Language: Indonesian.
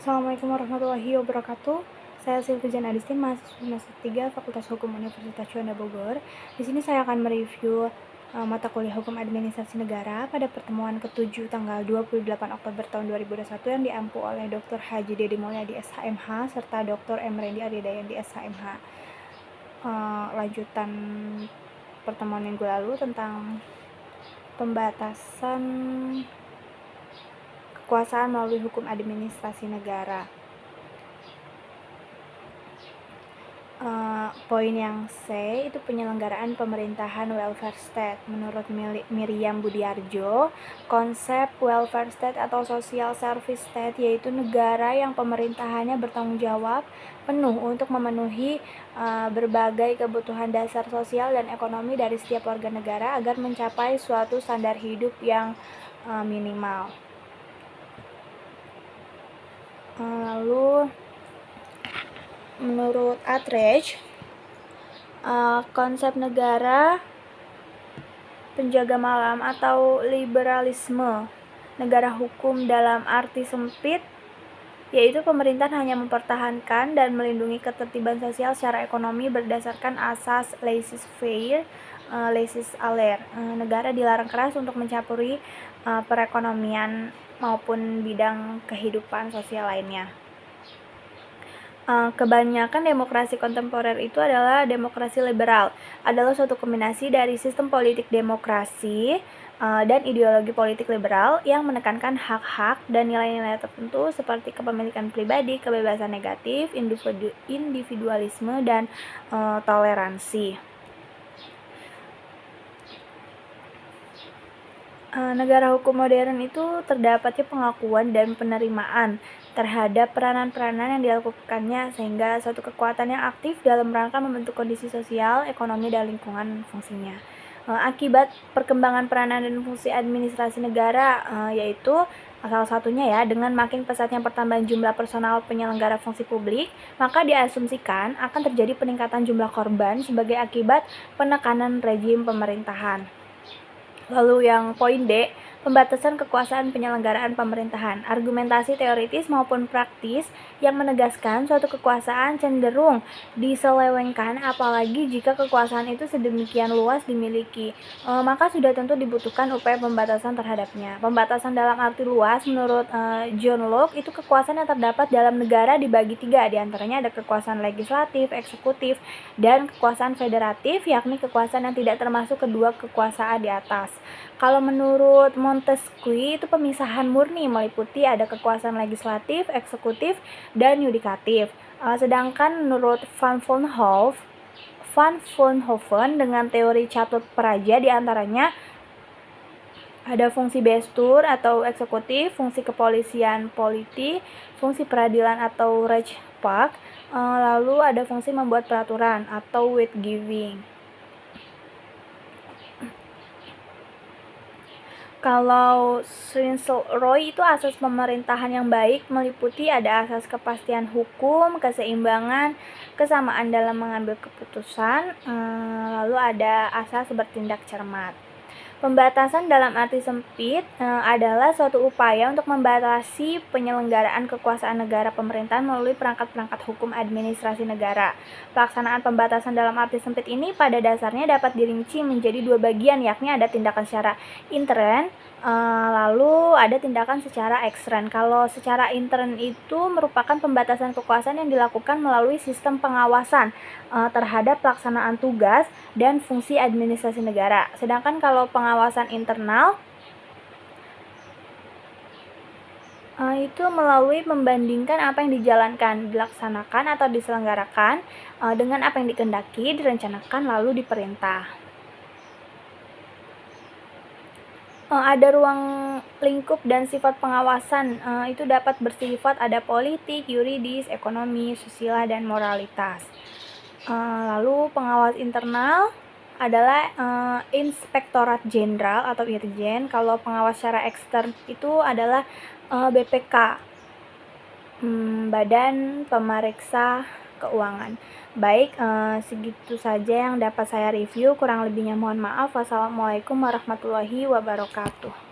Assalamualaikum warahmatullahi wabarakatuh. Saya Sylvie Janadistin, mahasiswa semester 3 Fakultas Hukum Universitas Juanda Bogor. Di sini saya akan mereview mata kuliah Hukum Administrasi Negara pada pertemuan ke-7 tanggal 28 Oktober tahun 2021 yang diampu oleh Dr. Haji Dedi Mulyadi SHMH serta Dr. M. Rendi Aryadayan di SHMH. Lanjutan pertemuan minggu lalu tentang pembatasan kekuasaan melalui hukum administrasi negara. Poin yang C itu penyelenggaraan pemerintahan welfare state. Menurut Miriam Budiarjo, konsep welfare state atau social service state yaitu negara yang pemerintahannya bertanggung jawab penuh untuk memenuhi berbagai kebutuhan dasar sosial dan ekonomi dari setiap warga negara agar mencapai suatu standar hidup yang minimal. Lalu menurut Attreich, konsep negara penjaga malam atau liberalisme negara hukum dalam arti sempit yaitu pemerintahan hanya mempertahankan dan melindungi ketertiban sosial secara ekonomi berdasarkan asas laissez-faire, laissez-aller. Negara dilarang keras untuk mencampuri perekonomian maupun bidang kehidupan sosial lainnya. Kebanyakan demokrasi kontemporer itu adalah demokrasi liberal, adalah suatu kombinasi dari sistem politik demokrasi dan ideologi politik liberal yang menekankan hak-hak dan nilai-nilai tertentu seperti kepemilikan pribadi, kebebasan negatif, individualisme, dan toleransi. Negara hukum modern itu terdapatnya pengakuan dan penerimaan terhadap peranan-peranan yang dilakukannya sehingga suatu kekuatan yang aktif dalam rangka membentuk kondisi sosial, ekonomi, dan lingkungan fungsinya. Akibat perkembangan peranan dan fungsi administrasi negara yaitu salah satunya ya dengan makin pesatnya pertambahan jumlah personal penyelenggara fungsi publik, maka diasumsikan akan terjadi peningkatan jumlah korban sebagai akibat penekanan rezim pemerintahan. Lalu yang poin D, pembatasan kekuasaan penyelenggaraan pemerintahan. Argumentasi teoritis maupun praktis yang menegaskan suatu kekuasaan cenderung diselewengkan apalagi jika kekuasaan itu sedemikian luas dimiliki. Maka sudah tentu dibutuhkan upaya pembatasan terhadapnya. Pembatasan dalam arti luas menurut John Locke itu kekuasaan yang terdapat dalam negara dibagi 3, diantaranya ada kekuasaan legislatif, eksekutif, dan kekuasaan federatif, yakni kekuasaan yang tidak termasuk kedua kekuasaan di atas. Kalau menurut Montesquieu itu pemisahan murni meliputi ada kekuasaan legislatif, eksekutif, dan yudikatif. Sedangkan menurut Van Vollenhoven dengan teori catut praja diantaranya ada fungsi bestur atau eksekutif, fungsi kepolisian politi, fungsi peradilan atau Rechtspraak, lalu ada fungsi membuat peraturan atau wetgeving. Kalau Roy itu asas pemerintahan yang baik meliputi ada asas kepastian hukum, keseimbangan, kesamaan dalam mengambil keputusan, lalu ada asas bertindak cermat. Pembatasan dalam arti sempit adalah suatu upaya untuk membatasi penyelenggaraan kekuasaan negara pemerintahan melalui perangkat-perangkat hukum administrasi negara. Pelaksanaan pembatasan dalam arti sempit ini pada dasarnya dapat dirinci menjadi 2 bagian, yakni ada tindakan secara intern, lalu ada tindakan secara ekstern. Kalau secara intern itu merupakan pembatasan kekuasaan yang dilakukan melalui sistem pengawasan terhadap pelaksanaan tugas dan fungsi administrasi negara. Sedangkan kalau pengawasan internal itu melalui membandingkan apa yang dijalankan, dilaksanakan atau diselenggarakan dengan apa yang dikehendaki, direncanakan lalu diperintah. Ada ruang lingkup dan sifat pengawasan itu dapat bersifat ada politik, yuridis, ekonomi, susila, dan moralitas. Lalu pengawas internal adalah Inspektorat Jenderal atau Irjen. Kalau pengawas secara ekstern itu adalah BPK, Badan Pemeriksa Keuangan. Baik, segitu saja yang dapat saya review. Kurang lebihnya mohon maaf. Wassalamualaikum warahmatullahi wabarakatuh.